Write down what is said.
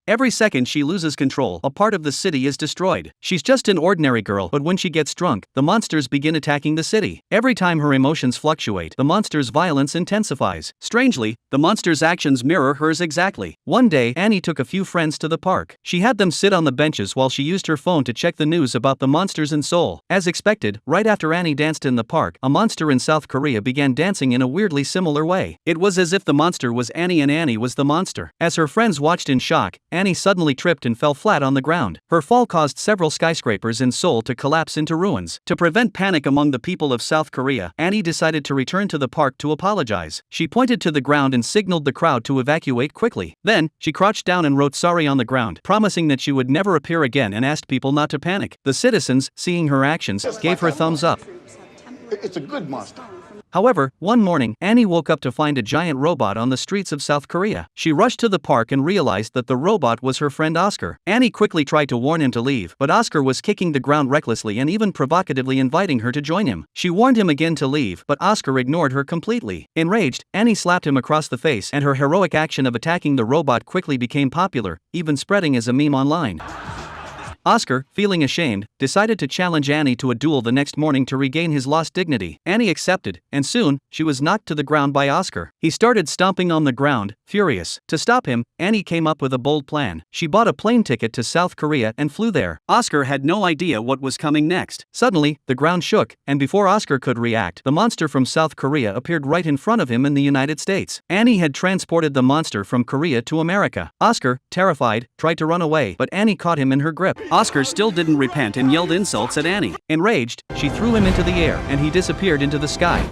Every second she loses control, a part of the city is destroyed. She's just an ordinary girl, but when she gets drunk, the monsters begin attacking the city. Every time her emotions fluctuate, the monster's violence intensifies. Strangely, the monster's actions mirror hers exactly. One day, Annie took a few friends to the park. She had them sit on the benches while she used her phone to check the news about the monsters in Seoul. As expected, right after Annie danced in the park, a monster in South Korea began dancing in a weirdly similar way. It was as if the monster was Annie and Annie was the monster. As her friends watched in shock, Annie suddenly tripped and fell flat on the ground. Her fall caused several skyscrapers in Seoul to collapse into ruins. To prevent panic among the people of South Korea, Annie decided to return to the park to apologize. She pointed to the ground and signaled the crowd to evacuate quickly. Then, she crouched down and wrote sorry on the ground, promising that she would never appear again, and asked people not to panic. The citizens, seeing her actions, gave her thumbs up. It's a good monster. However, one morning, Annie woke up to find a giant robot on the streets of South Korea. She rushed to the park and realized that the robot was her friend Oscar. Annie quickly tried to warn him to leave, but Oscar was kicking the ground recklessly and even provocatively inviting her to join him. She warned him again to leave, but Oscar ignored her completely. Enraged, Annie slapped him across the face, and her heroic action of attacking the robot quickly became popular, even spreading as a meme online. Oscar, feeling ashamed, decided to challenge Annie to a duel the next morning to regain his lost dignity. Annie accepted, and soon, she was knocked to the ground by Oscar. He started stomping on the ground, furious. To stop him, Annie came up with a bold plan. She bought a plane ticket to South Korea and flew there. Oscar had no idea what was coming next. Suddenly, the ground shook, and before Oscar could react, the monster from South Korea appeared right in front of him in the United States. Annie had transported the monster from Korea to America. Oscar, terrified, tried to run away, but Annie caught him in her grip. Oscar still didn't repent and yelled insults at Annie. Enraged, she threw him into the air, and he disappeared into the sky.